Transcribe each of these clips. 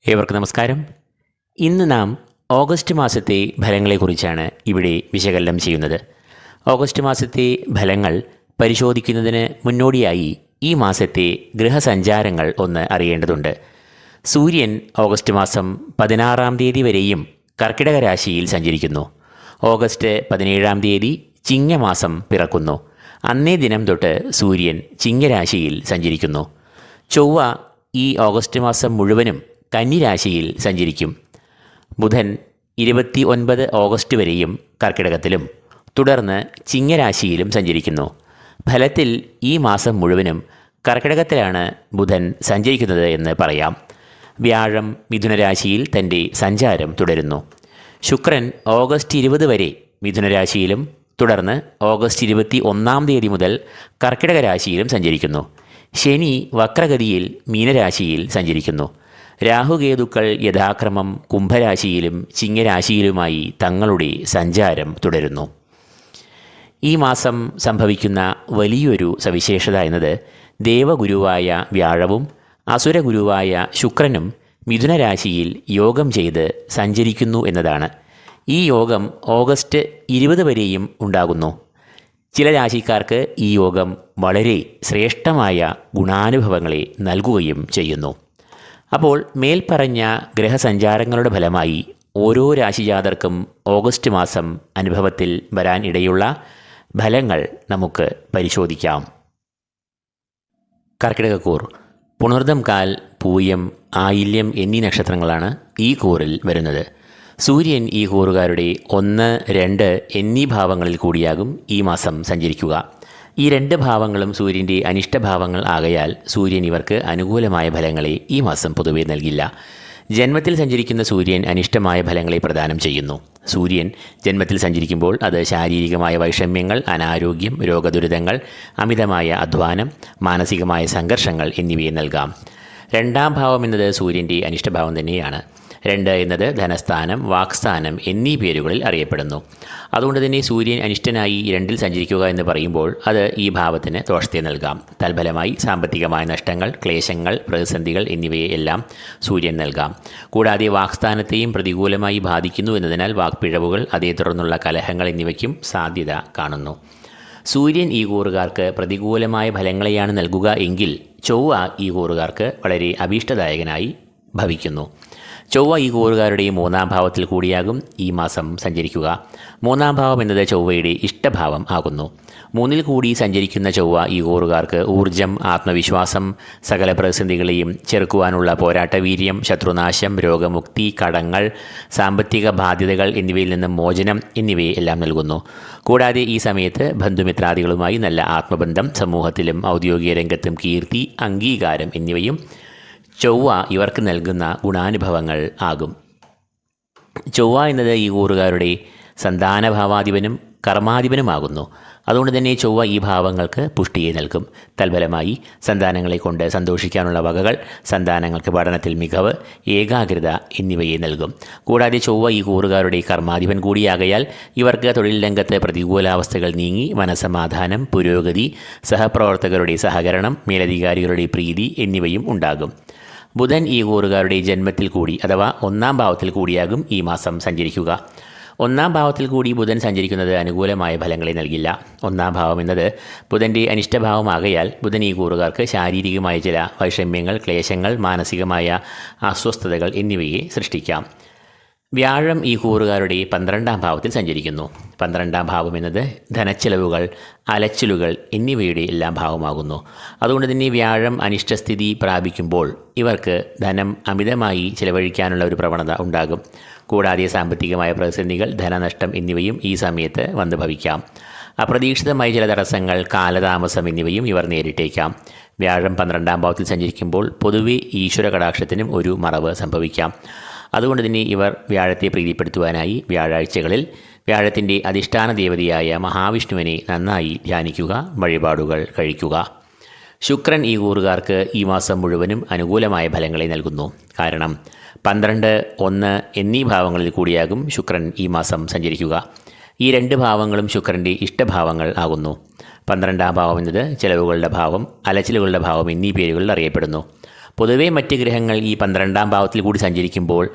ഏവർക്കും നമസ്കാരം. ഇന്ന് നാം ഓഗസ്റ്റ് മാസത്തെ ഫലങ്ങളെക്കുറിച്ചാണ് ഇവിടെ വിശകലനം ചെയ്യുന്നത്. ഓഗസ്റ്റ് മാസത്തെ ഫലങ്ങൾ പരിശോധിക്കുന്നതിന് മുന്നോടിയായി ഈ മാസത്തെ ഗ്രഹസഞ്ചാരങ്ങൾ ഒന്ന് അറിയേണ്ടതുണ്ട്. സൂര്യൻ ഓഗസ്റ്റ് മാസം 16-ാം തീയതി വരെയും കർക്കിടക രാശിയിൽ സഞ്ചരിക്കുന്നു. ഓഗസ്റ്റ് 17-ാം തീയതി ചിങ്ങമാസം പിറക്കുന്നു. അന്നേ ദിനം തൊട്ട് സൂര്യൻ ചിങ്ങരാശിയിൽ സഞ്ചരിക്കുന്നു. ചൊവ്വ ഈ ഓഗസ്റ്റ് മാസം മുഴുവനും കന്നിരാശിയിൽ സഞ്ചരിക്കും. ബുധൻ 29 ഓഗസ്റ്റ് വരെയും കർക്കിടകത്തിലും തുടർന്ന് ചിങ്ങരാശിയിലും സഞ്ചരിക്കുന്നു. ഫലത്തിൽ ഈ മാസം മുഴുവനും കർക്കിടകത്തിലാണ് ബുധൻ സഞ്ചരിക്കുന്നത് എന്ന് പറയാം. വ്യാഴം മിഥുനരാശിയിൽ തൻ്റെ സഞ്ചാരം തുടരുന്നു. ശുക്രൻ ഓഗസ്റ്റ് 20 വരെ മിഥുനരാശിയിലും തുടർന്ന് ഓഗസ്റ്റ് 21-ാം തീയതി മുതൽ കർക്കിടക രാശിയിലും സഞ്ചരിക്കുന്നു. ശനി വക്രഗതിയിൽ മീനരാശിയിൽ സഞ്ചരിക്കുന്നു. രാഹുകേതുക്കൾ യഥാക്രമം കുംഭരാശിയിലും ചിങ്ങരാശിയിലുമായി തങ്ങളുടെ സഞ്ചാരം തുടരുന്നു. ഈ മാസം സംഭവിക്കുന്ന വലിയൊരു സവിശേഷത എന്നത് ദേവഗുരുവായ വ്യാഴവും അസുരഗുരുവായ ശുക്രനും മിഥുനരാശിയിൽ യോഗം ചെയ്ത് സഞ്ചരിക്കുന്നു എന്നതാണ്. ഈ യോഗം ഓഗസ്റ്റ് 20 വരെയും ഉണ്ടാകുന്നു. ചില രാശിക്കാർക്ക് ഈ യോഗം വളരെ ശ്രേഷ്ഠമായ ഗുണാനുഭവങ്ങളെ നൽകുകയും ചെയ്യുന്നു. അപ്പോൾ മേൽപ്പറഞ്ഞ ഗ്രഹസഞ്ചാരങ്ങളുടെ ഫലമായി ഓരോ രാശിജാതർക്കും ഓഗസ്റ്റ് മാസം അനുഭവത്തിൽ വരാൻ ഇടയുള്ള ഫലങ്ങൾ നമുക്ക് പരിശോധിക്കാം. കർക്കിടകക്കൂർ പുണർദം കാൽ, പൂയം, ആയില്യം എന്നീ നക്ഷത്രങ്ങളാണ് ഈ കൂറിൽ വരുന്നത്. സൂര്യൻ ഈ കൂറുകാരുടെ 1, 2 എന്നീ ഭാവങ്ങളിൽ കൂടിയാകും ഈ മാസം സഞ്ചരിക്കുക. ഈ 2 ഭാവങ്ങളും സൂര്യൻ്റെ അനിഷ്ടഭാവങ്ങൾ ആകയാൽ സൂര്യൻ ഇവർക്ക് അനുകൂലമായ ഫലങ്ങളെ ഈ മാസം പൊതുവെ നൽകില്ല. ജന്മത്തിൽ സഞ്ചരിക്കുന്ന സൂര്യൻ അനിഷ്ടമായ ഫലങ്ങളെ പ്രദാനം ചെയ്യുന്നു. സൂര്യൻ ജന്മത്തിൽ സഞ്ചരിക്കുമ്പോൾ അത് ശാരീരികമായ വൈഷമ്യങ്ങൾ, അനാരോഗ്യം, രോഗദുരിതങ്ങൾ, അമിതമായ അധ്വാനം, മാനസികമായ സംഘർഷങ്ങൾ എന്നിവയെ നൽകാം. 2-ാം ഭാവം എന്നത് സൂര്യൻ്റെ അനിഷ്ടഭാവം തന്നെയാണ്. 2 എന്നത് ധനസ്ഥാനം, വാക്സ്ഥാനം എന്നീ പേരുകളിൽ അറിയപ്പെടുന്നു. അതുകൊണ്ട് തന്നെ സൂര്യൻ അനിഷ്ടനായി 2-ൽ സഞ്ചരിക്കുക എന്ന് പറയുമ്പോൾ അത് ഈ ഭാവത്തിന് ദോഷത്തെ നൽകാം. തൽഫലമായി സാമ്പത്തികമായ നഷ്ടങ്ങൾ, ക്ലേശങ്ങൾ, പ്രതിസന്ധികൾ എന്നിവയെ എല്ലാം സൂര്യൻ നൽകാം. കൂടാതെ വാക്സ്ഥാനത്തെയും പ്രതികൂലമായി ബാധിക്കുന്നു എന്നതിനാൽ വാക്പിഴവുകൾ, അതേ തുടർന്നുള്ള കലഹങ്ങൾ എന്നിവയ്ക്കും സാധ്യത കാണുന്നു. സൂര്യൻ ഈ കൂറുകാർക്ക് പ്രതികൂലമായ ഫലങ്ങളെയാണ് നൽകുക എങ്കിൽ ചൊവ്വ ഈ കൂറുകാർക്ക് വളരെ അഭീഷ്ടദായകനായി ഭവിക്കുന്നു. ചൊവ്വ ഈ കൂറുകാരുടെ 3-ാം ഭാവത്തിൽ കൂടിയാകും ഈ മാസം സഞ്ചരിക്കുക. 3-ാം ഭാവം എന്നത് ചൊവ്വയുടെ ഇഷ്ടഭാവം ആകുന്നു. 3-ൽ കൂടി സഞ്ചരിക്കുന്ന ചൊവ്വ ഈ കൂറുകാർക്ക് ഊർജം, ആത്മവിശ്വാസം, സകല പ്രതിസന്ധികളെയും ചെറുക്കുവാനുള്ള പോരാട്ടവീര്യം, ശത്രുനാശം, രോഗമുക്തി, കടങ്ങൾ, സാമ്പത്തിക ബാധ്യതകൾ എന്നിവയിൽ നിന്ന് മോചനം എന്നിവയെ എല്ലാം നൽകുന്നു. കൂടാതെ ഈ സമയത്ത് ബന്ധുമിത്രാദികളുമായി നല്ല ആത്മബന്ധം, സമൂഹത്തിലും ഔദ്യോഗിക രംഗത്തും കീർത്തി, അംഗീകാരം എന്നിവയും ചൊവ്വ ഇവർക്ക് നൽകുന്ന ഗുണാനുഭവങ്ങൾ ആകും. ചൊവ്വ എന്നത് ഈ കൂറുകാരുടെ സന്താനഭാവാധിപനും കർമാധിപനുമാകുന്നു. അതുകൊണ്ട് തന്നെ ചൊവ്വ ഈ ഭാവങ്ങൾക്ക് പുഷ്ടിയെ നൽകും. തൽഫലമായി സന്താനങ്ങളെ കൊണ്ട് സന്തോഷിക്കാനുള്ള വകകൾ, സന്താനങ്ങൾക്ക് പഠനത്തിൽ മികവ്, ഏകാഗ്രത എന്നിവയെ നൽകും. കൂടാതെ ചൊവ്വ ഈ കൂറുകാരുടെ കർമാധിപൻ കൂടിയാകയാൽ ഇവർക്ക് തൊഴിൽ രംഗത്ത് പ്രതികൂലാവസ്ഥകൾ നീങ്ങി മനസമാധാനം, പുരോഗതി, സഹപ്രവർത്തകരുടെ സഹകരണം, മേലധികാരികളുടെ പ്രീതി എന്നിവയും ഉണ്ടാകും. ബുധൻ ഈ കൂറുകാരുടെ ജന്മത്തിൽ കൂടി അഥവാ 1-ാം ഭാവത്തിൽ കൂടിയാകും ഈ മാസം സഞ്ചരിക്കുക. 1-ാം ഭാവത്തിൽ കൂടി ബുധൻ സഞ്ചരിക്കുന്നത് അനുകൂലമായ ഫലങ്ങളെ നൽകില്ല. 1-ാം ഭാവം എന്നത് ബുധൻ്റെ അനിഷ്ടഭാവമാകയാൽ ബുധൻ ഈ കൂറുകാർക്ക് ശാരീരികമായ ചില വൈഷമ്യങ്ങൾ, ക്ലേശങ്ങൾ, മാനസികമായ അസ്വസ്ഥതകൾ എന്നിവയെ സൃഷ്ടിക്കാം. വ്യാഴം ഈ കൂറുകാരുടെ 12-ാം ഭാവത്തിൽ സഞ്ചരിക്കുന്നു. 12-ാം ഭാവം എന്നത് ധനച്ചെലവുകൾ, അലച്ചിലുകൾ എന്നിവയുടെ എല്ലാം ഭാവമാകുന്നു. അതുകൊണ്ട് തന്നെ വ്യാഴം അനിഷ്ടസ്ഥിതി പ്രാപിക്കുമ്പോൾ ഇവർക്ക് ധനം അമിതമായി ചിലവഴിക്കാനുള്ള ഒരു പ്രവണത ഉണ്ടാകും. കൂടാതെ സാമ്പത്തികമായ പ്രതിസന്ധികൾ, ധനനഷ്ടം എന്നിവയും ഈ സമയത്ത് വന്നു ഭവിക്കാം. അപ്രതീക്ഷിതമായ ചില തടസ്സങ്ങൾ, കാലതാമസം എന്നിവയും ഇവർ നേരിട്ടേക്കാം. വ്യാഴം 12-ാം ഭാവത്തിൽ സഞ്ചരിക്കുമ്പോൾ പൊതുവെ ഈശ്വര കടാക്ഷത്തിനും ഒരു മറവ് സംഭവിക്കാം. അതുകൊണ്ട് തന്നെ ഇവർ വ്യാഴത്തെ പ്രീതിപ്പെടുത്തുവാനായി വ്യാഴാഴ്ചകളിൽ വ്യാഴത്തിൻ്റെ അധിഷ്ഠാന ദേവതയായ മഹാവിഷ്ണുവിനെ നന്നായി ധ്യാനിക്കുക, വഴിപാടുകൾ കഴിക്കുക. ശുക്രൻ ഈ കൂറുകാർക്ക് ഈ മാസം മുഴുവനും അനുകൂലമായ ഫലങ്ങളെ നൽകുന്നു. കാരണം 12, 1 എന്നീ ഭാവങ്ങളിൽ കൂടിയാകും ശുക്രൻ ഈ മാസം സഞ്ചരിക്കുക. ഈ 2 ഭാവങ്ങളും ശുക്രൻ്റെ ഇഷ്ടഭാവങ്ങൾ ആകുന്നു. 12-ാം ഭാവം എന്നത് ചെലവുകളുടെ ഭാവം, അലച്ചിലുകളുടെ ഭാവം എന്നീ പേരുകളിൽ അറിയപ്പെടുന്നു. പൊതുവേ മറ്റ് ഗ്രഹങ്ങൾ ഈ 12-ാം ഭാവത്തിൽ കൂടി സഞ്ചരിക്കുമ്പോൾ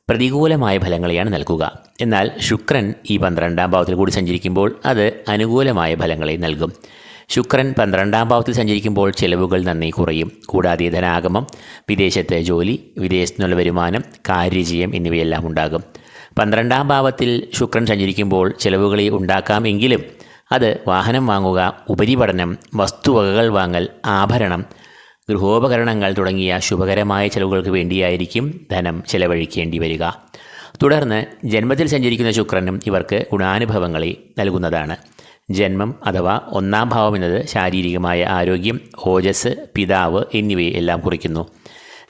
പ്രതികൂലമായ ഫലങ്ങളെയാണ് നൽകുക. എന്നാൽ ശുക്രൻ ഈ 12-ാം ഭാവത്തിൽ കൂടി സഞ്ചരിക്കുമ്പോൾ അത് അനുകൂലമായ ഫലങ്ങളെ നൽകും. ശുക്രൻ 12-ാം ഭാവത്തിൽ സഞ്ചരിക്കുമ്പോൾ ചെലവുകൾ നന്നേ കുറയും. കൂടാതെ ധനാഗമം, വിദേശത്തെ ജോലി, വിദേശത്തുനിന്നുള്ള വരുമാനം, കാര്യജയം എന്നിവയെല്ലാം ഉണ്ടാകും. 12-ാം ഭാവത്തിൽ ശുക്രൻ സഞ്ചരിക്കുമ്പോൾ ചെലവുകളെ ഉണ്ടാക്കാമെങ്കിലും അത് വാഹനം വാങ്ങുക, ഉപരിപഠനം, വസ്തുവകകൾ വാങ്ങൽ, ആഭരണം, ഗൃഹോപകരണങ്ങൾ തുടങ്ങിയ ശുഭകരമായ ചെലവുകൾക്ക് വേണ്ടിയായിരിക്കും ധനം ചെലവഴിക്കേണ്ടി വരിക. തുടർന്ന് ജന്മത്തിൽ സഞ്ചരിക്കുന്ന ശുക്രനും ഇവർക്ക് ഗുണാനുഭവങ്ങളെ നൽകുന്നതാണ്. ജന്മം അഥവാ 1-ാം ഭാവം എന്നത് ശാരീരികമായ ആരോഗ്യം, ഓജസ്, പിതാവ് എന്നിവയെ എല്ലാം കുറിക്കുന്നു.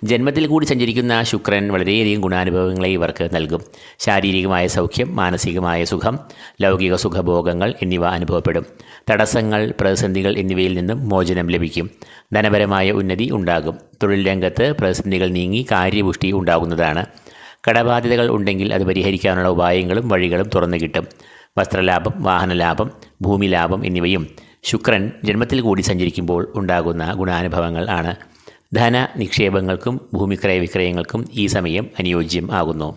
ജന്മത്തിൽ കൂടി സഞ്ചരിക്കുന്ന ശുക്രൻ വളരെയധികം ഗുണാനുഭവങ്ങളെ ഇവർക്ക് നൽകും. ശാരീരികമായ സൗഖ്യം, മാനസികമായ സുഖം, ലൗകിക സുഖഭോഗങ്ങൾ എന്നിവ അനുഭവപ്പെടും. തടസ്സങ്ങൾ, പ്രതിസന്ധികൾ എന്നിവയിൽ നിന്നും മോചനം ലഭിക്കും. ധനപരമായ ഉന്നതി ഉണ്ടാകും. തൊഴിൽ രംഗത്ത് പ്രതിസന്ധികൾ നീങ്ങി കാര്യപുഷ്ടി ഉണ്ടാകുന്നതാണ്. കടബാധ്യതകൾ ഉണ്ടെങ്കിൽ അത് പരിഹരിക്കാനുള്ള ഉപായങ്ങളും വഴികളും തുറന്നു കിട്ടും. വസ്ത്രലാഭം, വാഹനലാഭം, ഭൂമിലാഭം എന്നിവയും ശുക്രൻ ജന്മത്തിൽ കൂടി സഞ്ചരിക്കുമ്പോൾ ഉണ്ടാകുന്ന ഗുണാനുഭവങ്ങൾ ആണ്. ധന നിക്ഷേപങ്ങൾക്കും ഭൂമിക്രയ വിക്രയങ്ങൾക്കും ഈ സമയം അനുയോജ്യം ആകുന്നു.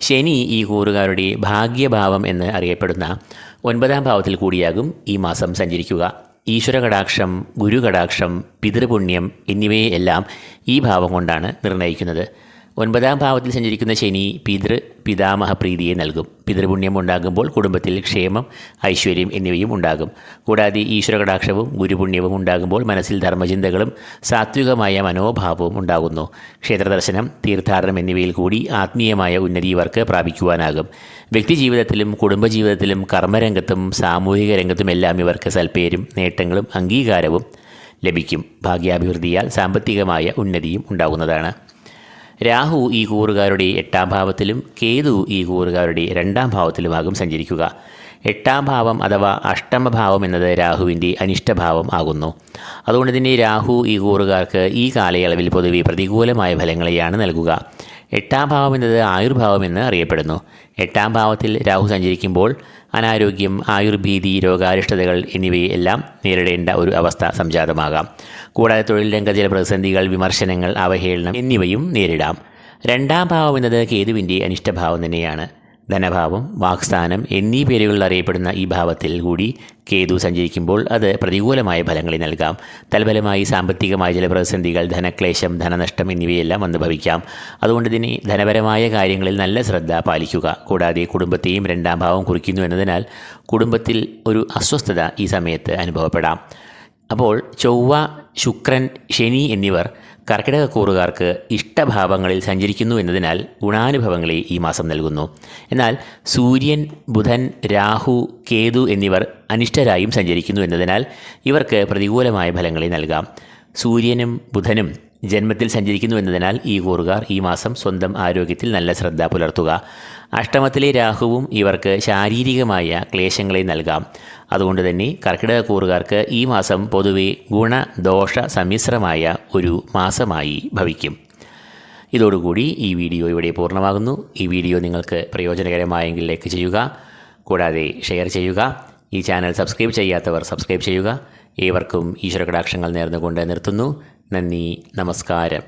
ശനി ഈ കൂറുകാരുടെ ഭാഗ്യഭാവം എന്ന് അറിയപ്പെടുന്ന 9-ാം ഭാവത്തിൽ കൂടിയാകും ഈ മാസം സഞ്ചരിക്കുക. ഈശ്വരകടാക്ഷം, ഗുരുകടാക്ഷം, പിതൃപുണ്യം എന്നിവയെല്ലാം ഈ ഭാവം കൊണ്ടാണ് നിർണ്ണയിക്കുന്നത്. 9-ാം ഭാവത്തിൽ സഞ്ചരിക്കുന്ന ശനി പിതാമഹ പ്രീതിയെ നൽകും. പിതൃപുണ്യം ഉണ്ടാകുമ്പോൾ കുടുംബത്തിൽ ക്ഷേമം, ഐശ്വര്യം എന്നിവയും ഉണ്ടാകും. കൂടാതെ ഈശ്വരകടാക്ഷവും ഗുരുപുണ്യവും ഉണ്ടാകുമ്പോൾ മനസ്സിൽ ധർമ്മചിന്തകളും സാത്വികമായ മനോഭാവവും ഉണ്ടാകുന്നു. ക്ഷേത്രദർശനം, തീർത്ഥാടനം എന്നിവയിൽ കൂടി ആത്മീയമായ ഉന്നതി ഇവർക്ക് പ്രാപിക്കുവാനാകും. വ്യക്തിജീവിതത്തിലും കുടുംബജീവിതത്തിലും കർമ്മരംഗത്തും സാമൂഹിക രംഗത്തുമെല്ലാം ഇവർക്ക് സൽപ്പേരും നേട്ടങ്ങളും അംഗീകാരവും ലഭിക്കും. ഭാഗ്യാഭിവൃദ്ധിയാൽ സാമ്പത്തികമായ ഉന്നതിയും ഉണ്ടാകുന്നതാണ്. രാഹു ഈ കൂറുകാരുടെ 8-ാം ഭാവത്തിലും കേതു ഈ കൂറുകാരുടെ 2-ാം ഭാവത്തിലുമാകും സഞ്ചരിക്കുക. 8-ാം ഭാവം അഥവാ അഷ്ടമഭാവം എന്നത് രാഹുവിൻ്റെ അനിഷ്ടഭാവം ആകുന്നു. അതുകൊണ്ട് തന്നെ രാഹു ഈ കൂറുകാർക്ക് ഈ കാലയളവിൽ പൊതുവെ പ്രതികൂലമായ ഫലങ്ങളെയാണ് നൽകുക. 8-ാം ഭാവം എന്നത് ആയുർഭാവം എന്ന് അറിയപ്പെടുന്നു. 8-ാം ഭാവത്തിൽ രാഹു സഞ്ചരിക്കുമ്പോൾ അനാരോഗ്യം, ആയുർഭീതി, രോഗാരിഷ്ടതകൾ എന്നിവയെല്ലാം നേരിടേണ്ട ഒരു അവസ്ഥ സംജാതമാകാം. കൂടാതെ തൊഴിൽ രംഗത്തെ ചില പ്രതിസന്ധികൾ, വിമർശനങ്ങൾ, അവഹേളനം എന്നിവയും നേരിടാം. 2-ാം ഭാവം എന്നത് കേതുവിൻ്റെ അനിഷ്ടഭാവം തന്നെയാണ്. ധനഭാവം, വാക്സ്ഥാനം എന്നീ പേരുകളിൽ അറിയപ്പെടുന്ന ഈ ഭാവത്തിൽ കൂടി കേതു സഞ്ചരിക്കുമ്പോൾ അത് പ്രതികൂലമായ ഫലങ്ങളെ നൽകാം. തൽഫലമായി സാമ്പത്തികമായ ചില പ്രതിസന്ധികൾ, ധനക്ലേശം, ധനനഷ്ടം എന്നിവയെല്ലാം വന്നു ഭവിക്കാം. അതുകൊണ്ട് തന്നെ ധനപരമായ കാര്യങ്ങളിൽ നല്ല ശ്രദ്ധ പാലിക്കുക. കൂടാതെ കുടുംബത്തെയും 2-ാം ഭാവം കുറിക്കുന്നു എന്നതിനാൽ കുടുംബത്തിൽ ഒരു അസ്വസ്ഥത ഈ സമയത്ത് അനുഭവപ്പെടാം. അപ്പോൾ ചൊവ്വ, ശുക്രൻ, ശനി എന്നിവർ കർക്കിടകക്കൂറുകാർക്ക് ഇഷ്ടഭാവങ്ങളിൽ സഞ്ചരിക്കുന്നു എന്നതിനാൽ ഗുണാനുഭവങ്ങളെ ഈ മാസം നൽകുന്നു. എന്നാൽ സൂര്യൻ, ബുധൻ, രാഹു, കേതു എന്നിവർ അനിഷ്ടരായും സഞ്ചരിക്കുന്നു എന്നതിനാൽ ഇവർക്ക് പ്രതികൂലമായ ഫലങ്ങളെ നൽകാം. സൂര്യനും ബുധനും ജന്മത്തിൽ സഞ്ചരിക്കുന്നു എന്നതിനാൽ ഈ കൂറുകാർ ഈ മാസം സ്വന്തം ആരോഗ്യത്തിൽ നല്ല ശ്രദ്ധ പുലർത്തുക. അഷ്ടമത്തിലെ രാഹുവും ഇവർക്ക് ശാരീരികമായ ക്ലേശങ്ങളെ നൽകാം. അതുകൊണ്ട് തന്നെ കർക്കിടകക്കൂറുകാർക്ക് ഈ മാസം പൊതുവെ ഗുണദോഷ സമ്മിശ്രമായ ഒരു മാസമായി ഭവിക്കും. ഇതോടുകൂടി ഈ വീഡിയോ ഇവിടെ പൂർണ്ണമാകുന്നു. ഈ വീഡിയോ നിങ്ങൾക്ക് പ്രയോജനകരമായെങ്കിൽ ലൈക്ക് ചെയ്യുക, കൂടാതെ ഷെയർ ചെയ്യുക. ഈ ചാനൽ സബ്സ്ക്രൈബ് ചെയ്യാത്തവർ സബ്സ്ക്രൈബ് ചെയ്യുക. ഏവർക്കും ഈശ്വരകടാക്ഷങ്ങൾ നേർന്നുകൊണ്ട് നിർത്തുന്നു. നന്ദി, നമസ്കാരം.